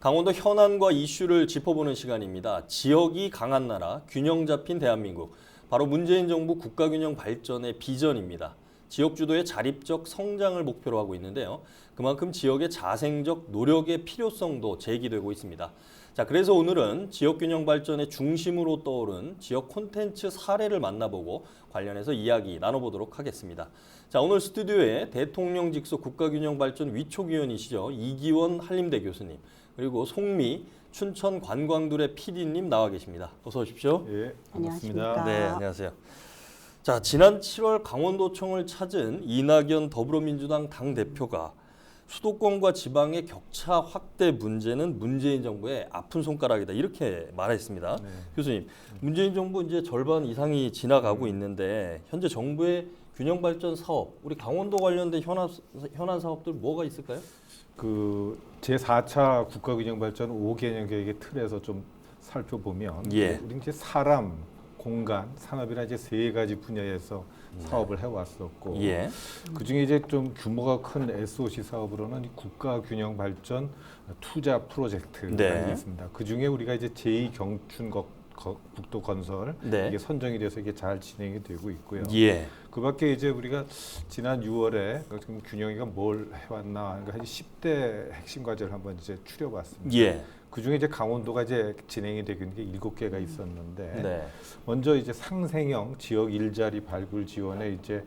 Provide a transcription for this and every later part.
강원도 현안과 이슈를 짚어보는 시간입니다. 지역이 강한 나라, 균형 잡힌 대한민국. 바로 문재인 정부 국가균형 발전의 비전입니다. 지역 주도의 자립적 성장을 목표로 하고 있는데요. 그만큼 지역의 자생적 노력의 필요성도 제기되고 있습니다. 자, 그래서 오늘은 지역균형 발전의 중심으로 떠오른 지역 콘텐츠 사례를 만나보고 관련해서 이야기 나눠보도록 하겠습니다. 자, 오늘 스튜디오에 대통령 직속 국가균형발전 위촉위원이시죠. 이기원 한림대 교수님, 그리고 송미 춘천 관광둘의 PD님 나와 계십니다. 어서 오십시오. 예, 안녕하십니까. 네, 안녕하세요. 자, 지난 7월 강원도청을 찾은 이낙연 더불어민주당 당대표가 수도권과 지방의 격차 확대 문제는 문재인 정부의 아픈 손가락이다, 이렇게 말했습니다. 네. 교수님, 문재인 정부 이제 절반 이상이 지나가고 있는데 현재 정부의 균형 발전 사업, 우리 강원도 관련된 현안 사업들 뭐가 있을까요? 그 제4차 국가균형발전 5개년 계획의 틀에서 좀 살펴보면 예. 우리 이제 사람, 공간, 산업이나 이제 세 가지 분야에서 사업을 해왔었고 예. 그중에 이제 좀 규모가 큰 SOC 사업으로는 이 국가균형발전 투자 프로젝트가 네. 있습니다. 그중에 우리가 이제 제2경춘 국도 건설 네. 이게 선정이 돼서 이게 잘 진행이 되고 있고요. 예. 그밖에 이제 우리가 지난 6월에 지금 균형이가 뭘 해왔나, 그러니까 한 10대 핵심 과제를 한번 이제 추려봤습니다. 예. 그 중에 이제 강원도가 이제 진행이 되고 있는 게 7개가 있었는데, 네. 먼저 이제 상생형 지역 일자리 발굴 지원에 이제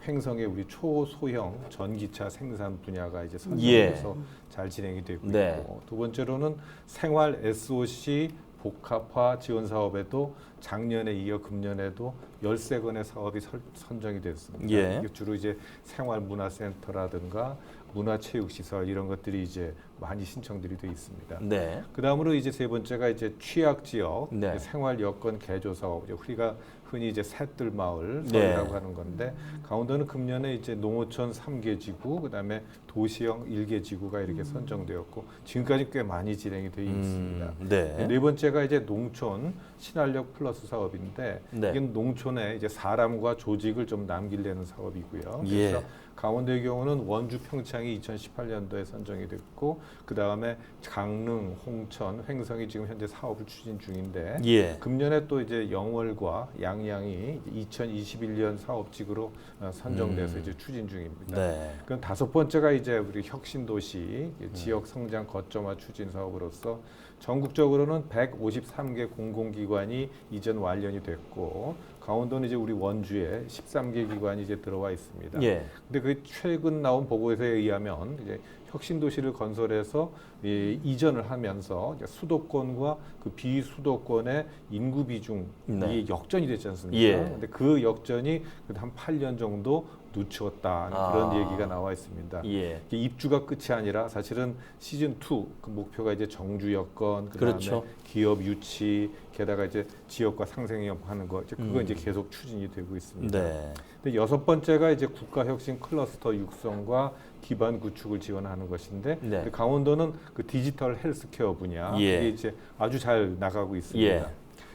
횡성의 우리 초소형 전기차 생산 분야가 이제 선정돼서 잘 진행이 되고 네. 있고, 두 번째로는 생활 SOC 복합화 지원 사업에도 작년에 이어 금년에도 13건의 사업이 선정이 됐습니다. 예. 이게 주로 이제 생활문화센터라든가 문화체육시설 이런 것들이 이제 많이 신청들이 돼 있습니다. 네. 그 다음으로 이제 세 번째가 이제 취약 지역 네. 생활 여건 개조 사업, 우리가 흔히 이제 새들 마을 네. 사업이라고 하는 건데, 강원도는 금년에 이제 농어촌 3개 지구, 그다음에 도시형 1개 지구가 이렇게 선정되었고 지금까지 꽤 많이 진행이 되어 있습니다. 네. 네 번째가 이제 농촌 신활력 플러스 사업인데, 네. 이게 농촌에 이제 사람과 조직을 좀 남기려는 사업이고요. 예. 그래서 강원도의 경우는 원주 평창이 2018년도에 선정이 됐고, 그 다음에 강릉, 홍천, 횡성이 지금 현재 사업을 추진 중인데, 예. 금년에 또 이제 영월과 양양이 2021년 사업직으로 선정돼서 이제 추진 중입니다. 네. 그럼 다섯 번째가 이제 우리 혁신도시 지역 성장 거점화 추진 사업으로서 전국적으로는 153개 공공기관이 이전 완료이 됐고, 강원도는 이제 우리 원주에 13개 기관이 이제 들어와 있습니다. 예. 근데 그 최근 나온 보고서에 의하면 이제 혁신도시를 건설해서 이전을 하면서 이제 수도권과 그 비수도권의 인구 비중이 네. 역전이 됐지 않습니까? 예. 근데 그 역전이 한 8년 정도 늦추었다는 그런 얘기가 나와 있습니다. 예. 이게 입주가 끝이 아니라 사실은 시즌 2 그 목표가 이제 정주 여건, 그다음에 그렇죠. 기업 유치, 게다가 이제 지역과 상생하는 거, 이제 그거 이제 계속 추진이 되고 있습니다. 네. 근데 여섯 번째가 이제 국가혁신 클러스터 육성과 기반 구축을 지원하는 것인데, 네. 근데 강원도는 그 디지털 헬스케어 분야 예. 이게 이제 아주 잘 나가고 있습니다. 예.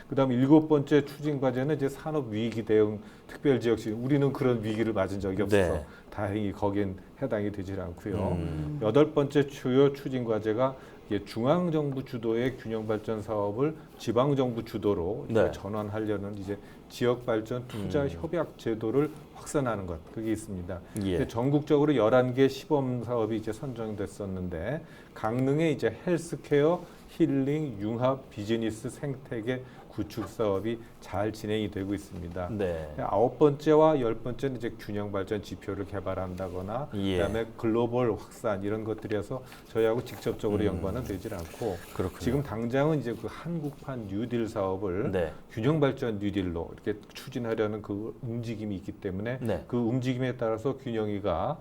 그다음에 일곱 번째 추진 과제는 이제 산업 위기 대응 특별 지역 시 우리는 그런 위기를 맞은 적이 없어서 네. 다행히 거긴 해당이 되질 않고요. 여덟 번째 주요 추진 과제가 이게 중앙 정부 주도의 균형 발전 사업을 지방 정부 주도로 네. 전환하려는 이제 지역 발전 투자 협약 제도를 확산하는 것, 그게 있습니다. 예. 근데 전국적으로 11개 시범 사업이 이제 선정됐었는데, 강릉에 이제 헬스케어, 힐링, 융합, 비즈니스, 생태계 구축 사업이 잘 진행이 되고 있습니다. 네. 아홉 번째와 열 번째는 이제 균형 발전 지표를 개발한다거나, 예. 그다음에 글로벌 확산 이런 것들이어서 저희하고 직접적으로 연관은 되질 않고, 그렇군요. 지금 당장은 이제 그 한국판 뉴딜 사업을 네. 균형 발전 뉴딜로 이렇게 추진하려는 그 움직임이 있기 때문에 네. 그 움직임에 따라서 균형이가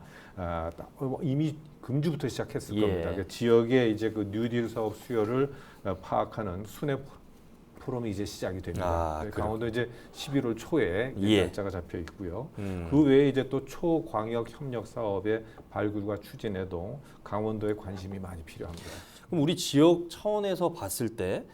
이미 금주부터 시작했을 예. 겁니다. 그러니까 지역의 이제 그 뉴딜 사업 수요를 파악하는 순회 포럼이 이제 시작이 됩니다. 아, 강원도 이제 11월 초에 예. 날짜가 잡혀 있고요. 음. 그 외에 이제 또 초광역 협력 사업의 발굴과 추진에도 강원도의 관심이 많이 필요합니다. 그럼 우리 지역 차원에서 봤을 때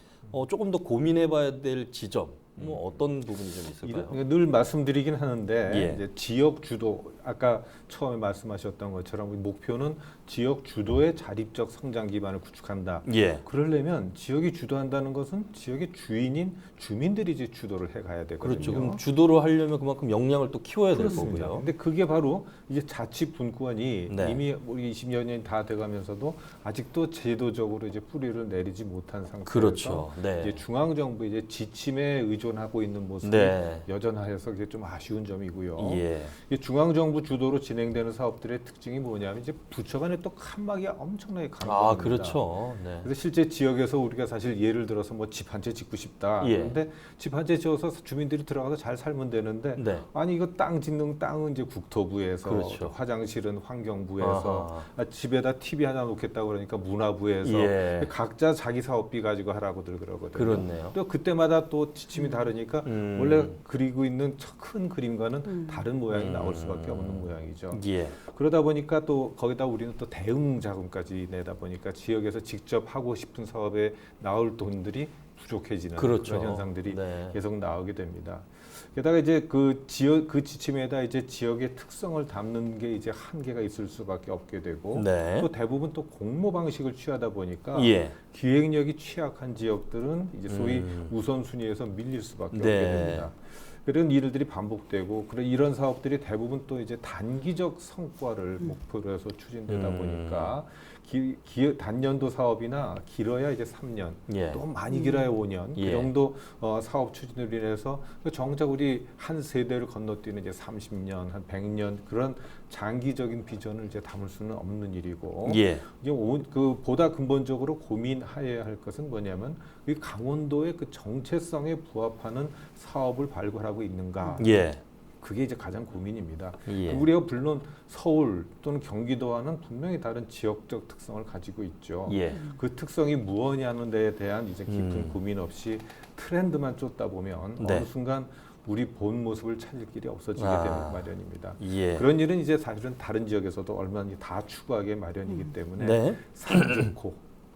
조금 더 고민해봐야 될 지점, 뭐 어떤 부분이 좀 있을까요? 늘 말씀드리긴 하는데, 예. 이제 지역 주도 아까 처음에 말씀하셨던 것처럼 우리 목표는 지역 주도의 자립적 성장 기반을 구축한다. 예. 그러려면 지역이 주도한다는 것은 지역의 주인인 주민들이 이제 주도를 해가야 되거든요. 그렇죠. 그럼 주도를 하려면 그만큼 역량을 또 키워야 될 그렇습니다. 거고요. 근데 그게 바로 이제 자치 분권이 네. 이미 우리 20여 년이 다 돼가면서도 아직도 제도적으로 이제 뿌리를 내리지 못한 상태에서 그렇죠. 네. 이제 중앙 정부 이제 지침에 의존하고 있는 모습이 네. 여전해서 그게 좀 아쉬운 점이고요. 예. 이 중앙 정부 주도로 진행되는 사업들의 특징이 뭐냐면 이제 부처 간에 또 칸막이 엄청나게 강합니다. 아, 그렇죠. 네. 그래서 실제 지역에서 우리가 사실 예를 들어서 뭐 집 한 채 짓고 싶다. 예. 그런데 집 한 채 지어서 주민들이 들어가서 잘 살면 되는데 네. 아니 이거 땅 짓는 땅은 이제 국토부에서 그렇죠. 화장실은 환경부에서 아하. 집에다 TV 하나 놓겠다고 그러니까 문화부에서 예. 각자 자기 사업비 가지고 하라고들 그러거든요. 그렇네요. 또 그때마다 또 지침이 다르니까 원래 그리고 있는 큰 그림과는 다른 모양이 나올 수밖에 없는 모양이죠. 예. 그러다 보니까 또 거기다 우리는 또 대응 자금까지 내다 보니까 지역에서 직접 하고 싶은 사업에 나올 돈들이 부족해지는 그렇죠. 그런 현상들이 네. 계속 나오게 됩니다. 게다가 이제 그 지역 그 지침에다 이제 지역의 특성을 담는 게 이제 한계가 있을 수밖에 없게 되고 네. 또 대부분 또 공모 방식을 취하다 보니까 예. 기획력이 취약한 지역들은 이제 소위 우선순위에서 밀릴 수밖에 네. 없게 됩니다. 그런 일들이 반복되고 그런 이런 사업들이 대부분 또 이제 단기적 성과를 목표로 해서 추진되다 보니까 단년도 사업이나 길어야 이제 3년, 예. 또 많이 길어야 5년 예. 그 정도 사업 추진으로 인해서 정작 우리 한 세대를 건너뛰는 이제 30년, 한 100년 그런 장기적인 비전을 이제 담을 수는 없는 일이고 예. 이제 그 보다 근본적으로 고민해야 할 것은 뭐냐면 이 강원도의 그 정체성에 부합하는 사업을 발굴하고 있는가. 예. 그게 이제 가장 고민입니다. 예. 우리가 물론 서울 또는 경기도와는 분명히 다른 지역적 특성을 가지고 있죠. 예. 그 특성이 무엇이냐는 데에 대한 이제 깊은 고민 없이 트렌드만 쫓다 보면 네. 어느 순간 우리 본 모습을 찾을 길이 없어지게 아. 되는 마련입니다. 예. 그런 일은 이제 사실은 다른 지역에서도 얼마나 다 추구하게 마련이기 때문에 네. 산 좋고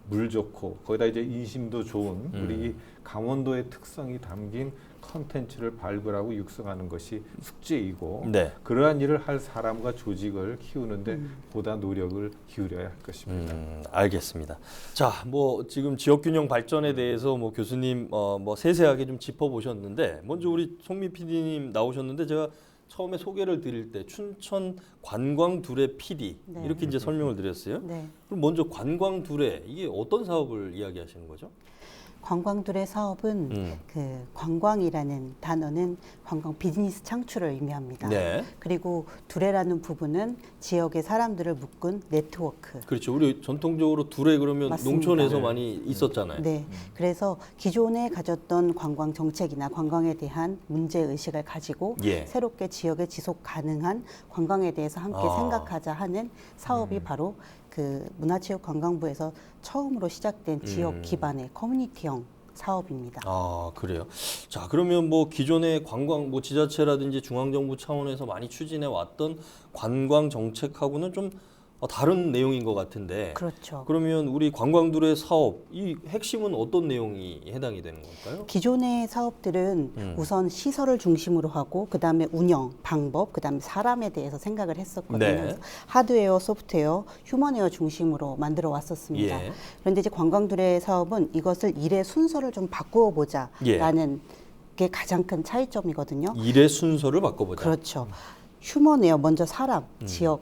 물 좋고 거기다 이제 인심도 좋은 우리 이 강원도의 특성이 담긴 컨텐츠를 발굴하고 육성하는 것이 숙제이고 네. 그러한 일을 할 사람과 조직을 키우는데 보다 노력을 기울여야 할 것입니다. 알겠습니다. 자, 뭐 지금 지역균형 발전에 대해서 뭐 교수님 뭐 세세하게 좀 짚어보셨는데 먼저 우리 송미 PD님 나오셨는데 제가 처음에 소개를 드릴 때 춘천 관광 두레 PD 네. 이렇게 이제 설명을 드렸어요. 네. 그럼 먼저 관광 두레 이게 어떤 사업을 이야기하시는 거죠? 관광둘의 사업은 그 관광이라는 단어는 관광 비즈니스 창출을 의미합니다. 네. 그리고 두레라는 부분은 지역의 사람들을 묶은 네트워크. 그렇죠. 우리 전통적으로 두레 그러면 맞습니다. 농촌에서 네. 많이 있었잖아요. 네. 그래서 기존에 가졌던 관광 정책이나 관광에 대한 문제 의식을 가지고 예. 새롭게 지역에 지속 가능한 관광에 대해서 함께 아. 생각하자 하는 사업이 바로 그 문화체육관광부에서 처음으로 시작된 지역 기반의 커뮤니티형 사업입니다. 아, 그래요. 자, 그러면 뭐 기존의 관광 뭐 지자체라든지 중앙정부 차원에서 많이 추진해 왔던 관광 정책하고는 좀 다른 내용인 것 같은데. 그렇죠. 그러면 우리 관광들의 사업 이 핵심은 어떤 내용이 해당이 되는 걸까요? 기존의 사업들은 우선 시설을 중심으로 하고 그다음에 운영, 방법, 그다음에 사람에 대해서 생각을 했었거든요. 네. 그래서 하드웨어, 소프트웨어, 휴먼웨어 중심으로 만들어 왔었습니다. 예. 그런데 이제 관광들의 사업은 이것을 일의 순서를 좀 바꾸어 보자라는 게 가장 큰 차이점이거든요. 일의 순서를 바꿔보자. 그렇죠. 휴먼웨어 먼저 사람,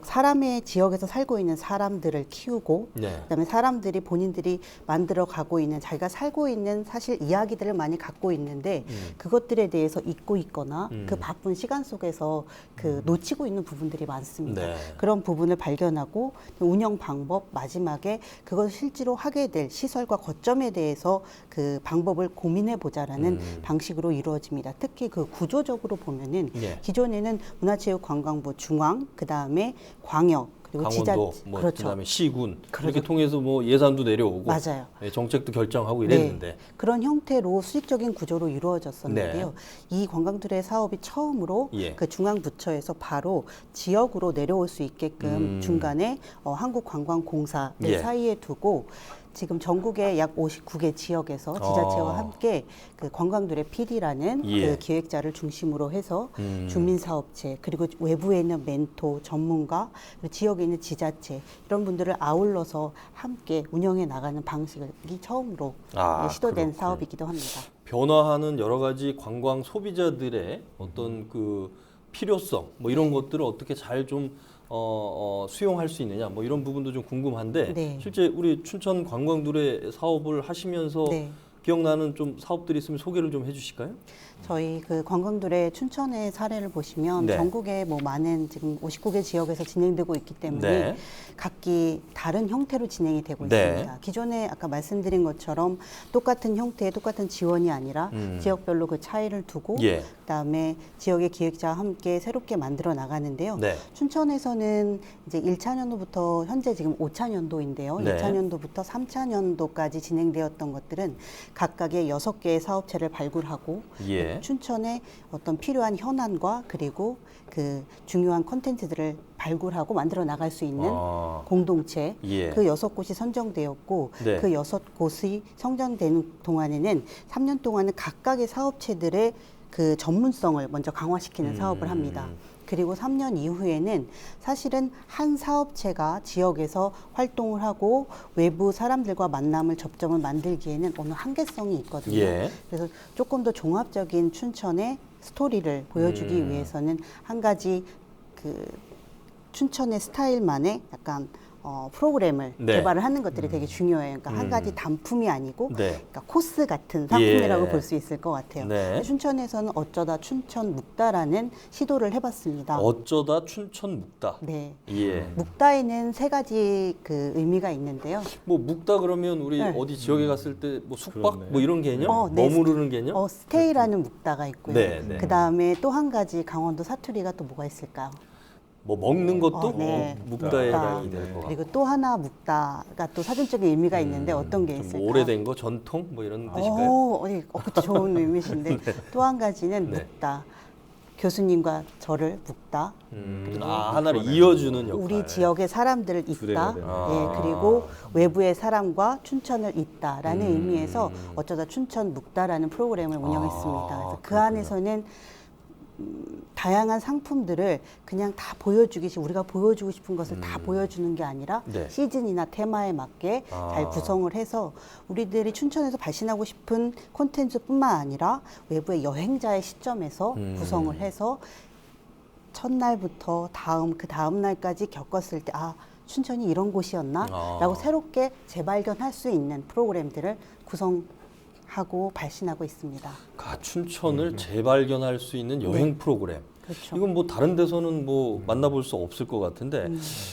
사람의 지역에서 살고 있는 사람들을 키우고 네. 그다음에 사람들이 본인들이 만들어 가고 있는 자기가 살고 있는 사실 이야기들을 많이 갖고 있는데 그것들에 대해서 잊고 있거나 그 바쁜 시간 속에서 그 놓치고 있는 부분들이 많습니다. 네. 그런 부분을 발견하고 운영 방법 마지막에 그것을 실제로 하게 될 시설과 거점에 대해서 그 방법을 고민해 보자라는 방식으로 이루어집니다. 특히 그 구조적으로 보면은 예. 기존에는 문화체육관광부 중앙 그다음에 광역 그리고 강원도, 지자 뭐 그렇죠. 그다음에 시군 그렇죠. 이렇게 통해서 뭐 예산도 내려오고 맞아요. 예, 정책도 결정하고 네. 이랬는데 그런 형태로 수직적인 구조로 이루어졌었는데요. 네. 이 관광들의 사업이 처음으로 예. 그 중앙부처에서 바로 지역으로 내려올 수 있게끔 중간에 한국관광공사를 예. 사이에 두고 지금 전국의 약 59개 지역에서 지자체와 함께 그 관광둘의 PD라는 예. 그 기획자를 중심으로 해서 주민사업체 그리고 외부에 있는 멘토, 전문가, 그리고 지역에 있는 지자체 이런 분들을 아울러서 함께 운영해 나가는 방식이 처음으로 시도된 그렇군요. 사업이기도 합니다. 변화하는 여러 가지 관광 소비자들의 어떤 그 필요성 뭐 이런 것들을 어떻게 잘 좀 수용할 수 있느냐 뭐 이런 부분도 좀 궁금한데 네. 실제 우리 춘천 관광둘의 사업을 하시면서 네. 기억나는 좀 사업들이 있으면 소개를 좀 해주실까요? 저희 그 관광둘의 춘천의 사례를 보시면 네. 전국에 뭐 많은 지금 59개 지역에서 진행되고 있기 때문에 네. 각기 다른 형태로 진행이 되고 네. 있습니다. 기존에 아까 말씀드린 것처럼 똑같은 형태의 똑같은 지원이 아니라 지역별로 그 차이를 두고 예. 그다음에 지역의 기획자와 함께 새롭게 만들어 나가는데요. 네. 춘천에서는 이제 1차년도부터 현재 지금 5차년도인데요. 네. 2차년도부터 3차년도까지 진행되었던 것들은 각각의 6개의 사업체를 발굴하고 예. 춘천에 어떤 필요한 현안과 그리고 그 중요한 콘텐츠들을 발굴하고 만들어 나갈 수 있는 공동체 예. 그 6곳이 선정되었고 네. 그 6곳이 선정되는 동안에는 3년 동안은 각각의 사업체들의 그 전문성을 먼저 강화시키는 사업을 합니다. 그리고 3년 이후에는 사실은 한 사업체가 지역에서 활동을 하고 외부 사람들과 만남을 접점을 만들기에는 어느 한계성이 있거든요. 예. 그래서 조금 더 종합적인 춘천의 스토리를 보여주기 위해서는 한 가지 그 춘천의 스타일만의 약간 프로그램을 네. 개발을 하는 것들이 되게 중요해요. 그러니까 한 가지 단품이 아니고 네. 그러니까 코스 같은 상품이라고 예. 볼 수 있을 것 같아요. 네. 춘천에서는 어쩌다 춘천 묵다라는 시도를 해봤습니다. 어쩌다 춘천 묵다. 네. 예. 묵다에는 3가지 그 의미가 있는데요. 뭐 묵다 그러면 우리 네. 어디 지역에 갔을 때 뭐 숙박 그렇네. 뭐 이런 개념? 네. 머무르는 개념? 스테이라는 묵다가 있고요. 네, 네. 그 다음에 또 한 가지 강원도 사투리가 또 뭐가 있을까요? 뭐 먹는 것도 네. 묵다에 묵다. 해당이 될 것 같고. 그리고 또 하나 묵다가 또 사전적인 의미가 있는데 어떤 게 좀 있을까요? 오래된 거 전통 뭐 이런 뜻일까요? 그것도 좋은 의미신데 또 한 가지는 네. 묵다. 교수님과 저를 묵다. 하나를 이어주는 역할. 우리 지역의 사람들을 두대가 잇다. 되네. 예, 그리고 외부의 사람과 춘천을 잇다라는 의미에서 어쩌다 춘천 묵다라는 프로그램을 운영했습니다. 그래서 그 그렇군요. 안에서는 다양한 상품들을 그냥 다 보여주기 우리가 보여주고 싶은 것을 다 보여주는 게 아니라 네. 시즌이나 테마에 맞게 잘 구성을 해서 우리들이 춘천에서 발신하고 싶은 콘텐츠뿐만 아니라 외부의 여행자의 시점에서 구성을 해서 첫날부터 그 다음 날까지 겪었을 때 춘천이 이런 곳이었나? 라고 새롭게 재발견할 수 있는 프로그램들을 구성하고 발신하고 있습니다. 춘천을 재발견할 수 있는 여행 프로그램. 그렇죠. 이건 뭐 다른 데서는 뭐 만나볼 수 없을 것 같은데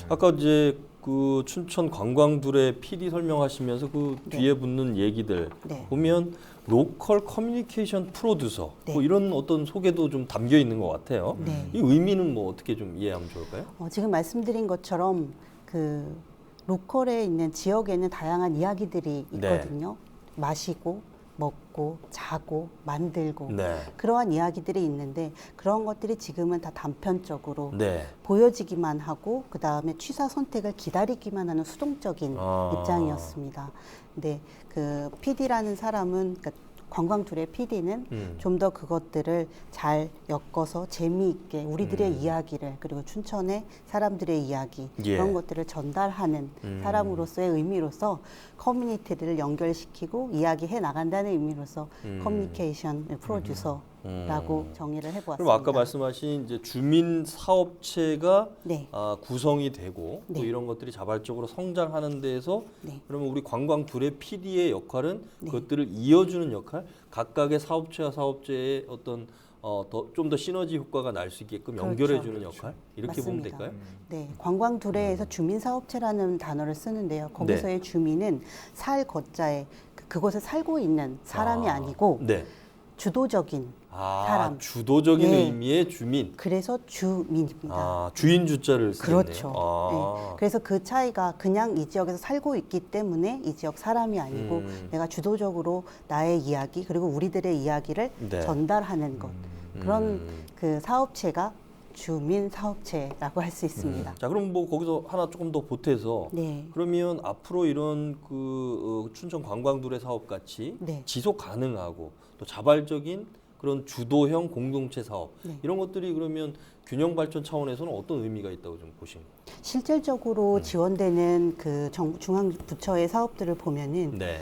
아까 이제 그 춘천 관광둘의 PD 설명하시면서 그 네. 뒤에 붙는 얘기들 네. 보면 로컬 커뮤니케이션 프로듀서 네. 뭐 이런 어떤 소개도 좀 담겨 있는 것 같아요. 네. 이 의미는 뭐 어떻게 좀 이해하면 좋을까요? 지금 말씀드린 것처럼 그 로컬에 있는 지역에 있는 다양한 이야기들이 있거든요. 마시고 먹고 자고 만들고 네. 그러한 이야기들이 있는데 그런 것들이 지금은 다 단편적으로 네. 보여지기만 하고 그 다음에 취사 선택을 기다리기만 하는 수동적인 입장이었습니다. 근데 그 PD라는 사람은 그러니까 관광둘의 PD는 좀 더 그것들을 잘 엮어서 재미있게 우리들의 이야기를 그리고 춘천의 사람들의 이야기 예. 그런 것들을 전달하는 사람으로서의 의미로서 커뮤니티들을 연결시키고 이야기해 나간다는 의미로서 커뮤니케이션 프로듀서라고 정의를 해보았습니다. 그럼 아까 말씀하신 이제 주민 사업체가 네. 구성이 되고 네. 또 이런 것들이 자발적으로 성장하는 데에서 네. 그러면 우리 관광둘의 PD의 역할은 네. 그것들을 이어주는 역할, 각각의 사업체와 사업체의 어떤 좀 더 시너지 효과가 날 수 있게끔 그렇죠. 연결해주는 역할 이렇게 보면 맞습니다. 될까요? 네, 관광둘레에서 주민사업체라는 단어를 쓰는데요. 거기서의 주민은 살 거자에 그곳에 살고 있는 사람이 아니고 네. 주도적인 사람. 주도적인 네. 의미의 주민. 그래서 주민입니다. 주인 주자를 쓰겠네요. 그렇죠. 네. 그래서 그 차이가 그냥 이 지역에서 살고 있기 때문에 이 지역 사람이 아니고 내가 주도적으로 나의 이야기 그리고 우리들의 이야기를 네. 전달하는 것 그런 그 사업체가 주민 사업체라고 할 수 있습니다. 자, 그럼 뭐 거기서 하나 조금 더 보태서 네. 그러면 앞으로 이런 춘천 관광두레 사업 같이 네. 지속 가능하고 또 자발적인 그런 주도형 공동체 사업 네. 이런 것들이 그러면 균형 발전 차원에서는 어떤 의미가 있다고 좀 보십니까? 실질적으로 지원되는 그 중앙 부처의 사업들을 보면은 네.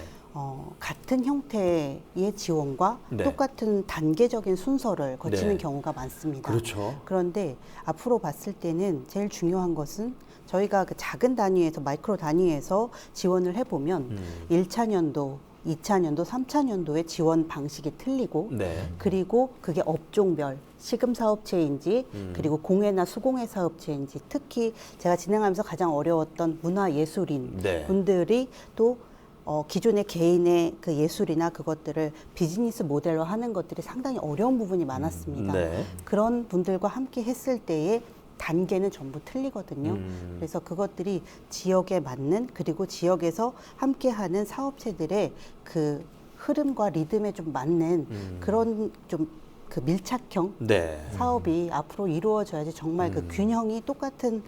같은 형태의 지원과 네. 똑같은 단계적인 순서를 거치는 네. 경우가 많습니다. 그렇죠. 그런데 앞으로 봤을 때는 제일 중요한 것은 저희가 그 작은 단위에서 마이크로 단위에서 지원을 해보면 1차 연도, 2차 연도, 3차 연도의 지원 방식이 틀리고 네. 그리고 그게 업종별 시금 사업체인지 그리고 공예나 수공예 사업체인지 특히 제가 진행하면서 가장 어려웠던 문화예술인 네. 분들이 또 기존의 개인의 그 예술이나 그것들을 비즈니스 모델로 하는 것들이 상당히 어려운 부분이 많았습니다. 네. 그런 분들과 함께 했을 때의 단계는 전부 틀리거든요. 그래서 그것들이 지역에 맞는 그리고 지역에서 함께하는 사업체들의 그 흐름과 리듬에 좀 맞는 그런 좀 그 밀착형 네. 사업이 앞으로 이루어져야지 정말 그 균형이 똑같은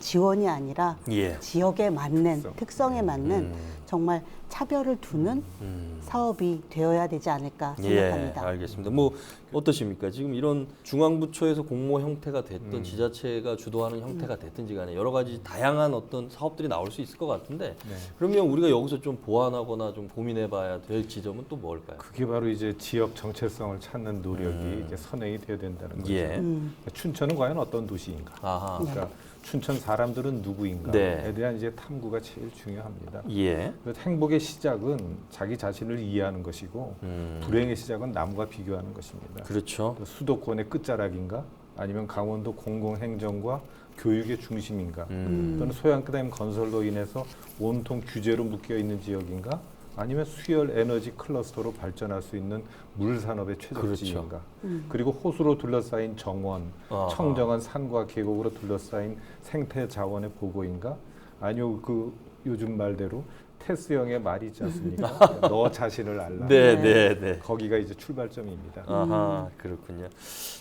지원이 아니라 예. 지역에 맞는 특성에 맞는 정말 차별을 두는 사업이 되어야 되지 않을까 생각합니다. 예, 알겠습니다. 뭐 어떠십니까? 지금 이런 중앙부처에서 공모 형태가 됐든 지자체가 주도하는 형태가 됐든지 간에 여러 가지 다양한 어떤 사업들이 나올 수 있을 것 같은데 그러면 우리가 여기서 좀 보완하거나 좀 고민해봐야 될 지점은 또 뭘까요? 그게 바로 이제 지역 정체성을 찾는 노력이 이제 선행이 돼야 된다는 거죠. 예. 춘천은 과연 어떤 도시인가? 아하. 그러니까 춘천 사람들은 누구인가에 네. 대한 이제 탐구가 제일 중요합니다. 예. 그래서 행복의 시작은 자기 자신을 이해하는 것이고 불행의 시작은 남과 비교하는 것입니다. 그렇죠. 수도권의 끝자락인가? 아니면 강원도 공공행정과 교육의 중심인가? 또는 소양크다임 건설로 인해서 온통 규제로 묶여 있는 지역인가? 아니면 수열 에너지 클러스터로 발전할 수 있는 물산업의 최적지인가? 그리고 호수로 둘러싸인 정원, 아하. 청정한 산과 계곡으로 둘러싸인 생태 자원의 보고인가? 아니요 그 요즘 말대로 테스형의 말이 있지 않습니까? 너 자신을 알라. 네, 네, 네. 거기가 이제 출발점입니다. 아하, 그렇군요.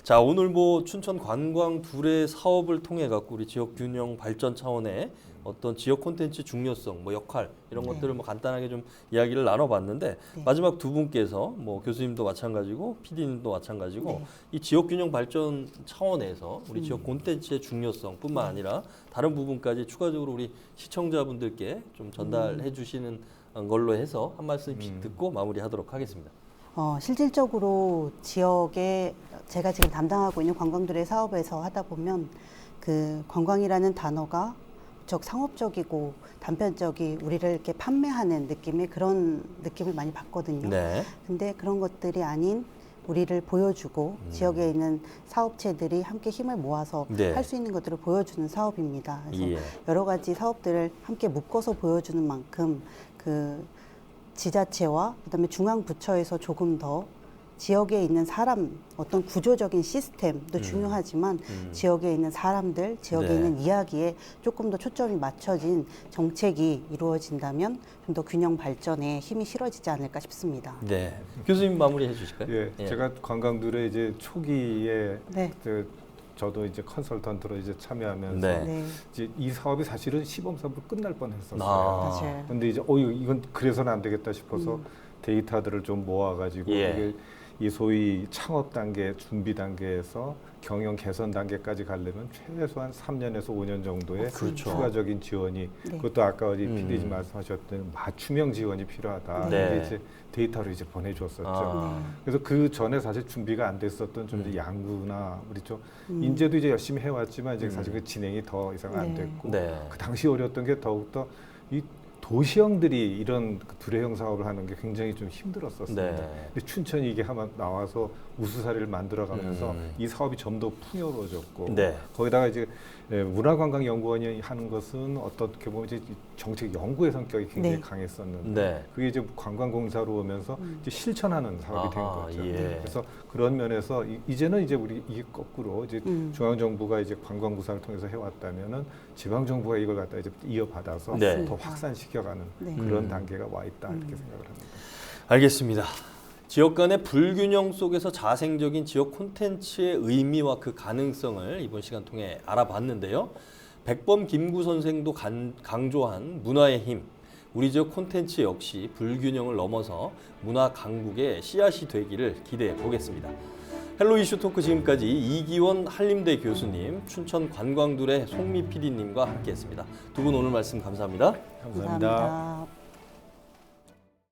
자, 오늘 뭐 춘천 관광 둘의 사업을 통해 갖고 우리 지역 균형 발전 차원의 어떤 지역 콘텐츠 중요성, 뭐 역할 이런 네. 것들을 뭐 간단하게 좀 이야기를 나눠봤는데 네. 마지막 두 분께서 뭐 교수님도 마찬가지고 PD님도 마찬가지고 네. 이 지역 균형 발전 차원에서 우리 지역 콘텐츠의 중요성뿐만 네. 아니라 다른 부분까지 추가적으로 우리 시청자분들께 좀 전달해 주시는 걸로 해서 한 말씀씩 듣고 마무리하도록 하겠습니다. 실질적으로 지역에 제가 지금 담당하고 있는 관광들의 사업에서 하다 보면 그 관광이라는 단어가 적 상업적이고 단편적이 우리를 이렇게 판매하는 느낌의 그런 느낌을 많이 받거든요. 네. 근데 그런 것들이 아닌 우리를 보여주고 지역에 있는 사업체들이 함께 힘을 모아서 네. 할 수 있는 것들을 보여주는 사업입니다. 그래서 예. 여러 가지 사업들을 함께 묶어서 보여주는 만큼 그 지자체와 그다음에 중앙부처에서 조금 더 지역에 있는 사람 어떤 구조적인 시스템도 중요하지만 지역에 있는 사람들, 지역에 네. 있는 이야기에 조금 더 초점이 맞춰진 정책이 이루어진다면 좀 더 균형 발전에 힘이 실어지지 않을까 싶습니다. 네. 교수님 마무리해 주실까요? 예, 제가 관광들의 이제 초기에 네. 저도 이제 컨설턴트로 이제 참여하면서 네. 네. 이제 이 사업이 사실은 시범 사업으로 끝날 뻔했었어요. 맞아요. 근데 이제 이건 그래서는 안 되겠다 싶어서 데이터들을 좀 모아가지고 예. 이게 이 소위 창업 단계, 준비 단계에서 경영 개선 단계까지 가려면 최소한 3년에서 5년 정도의 그렇죠. 추가적인 지원이 네. 그것도 아까 어디 PD님 말씀하셨던 맞춤형 지원이 필요하다. 네. 이게 이제 데이터로 이제 보내줬었죠. 아. 그래서 그 전에 사실 준비가 안 됐었던 좀 이제 양구나 우리 좀 인제도 이제 열심히 해왔지만 이제 사실 그 진행이 더 이상 안 네. 됐고 네. 그 당시 어려웠던 게 더욱더 이 도시형들이 이런 그 두레형 사업을 하는 게 굉장히 좀 힘들었었습니다. 네. 근데 춘천이 이게 하나 나와서 우수사례를 만들어가면서 이 사업이 좀 더 풍요로워졌고 네. 거기다가 이제 문화관광연구원이 하는 것은 어떻게 보면 이제 정책 연구의 성격이 굉장히 네. 강했었는데 네. 그게 이제 관광공사로 오면서 이제 실천하는 사업이 된 아하, 거죠. 예. 그래서 그런 면에서 이제는 이제 우리 이게 거꾸로 이제 중앙정부가 이제 관광구사를 통해서 해왔다면은 지방정부가 이걸 갖다 이제 이어받아서 네. 더 확산시켜가는 네. 그런 단계가 와 있다 이렇게 생각을 합니다. 알겠습니다. 지역 간의 불균형 속에서 자생적인 지역 콘텐츠의 의미와 그 가능성을 이번 시간 통해 알아봤는데요. 백범 김구 선생도 강조한 문화의 힘, 우리 지역 콘텐츠 역시 불균형을 넘어서 문화 강국의 씨앗이 되기를 기대해 보겠습니다. 헬로 이슈 토크 지금까지 이기원 한림대 교수님, 춘천 관광둘의 송미 PD님과 함께했습니다. 두 분 오늘 말씀 감사합니다. 감사합니다.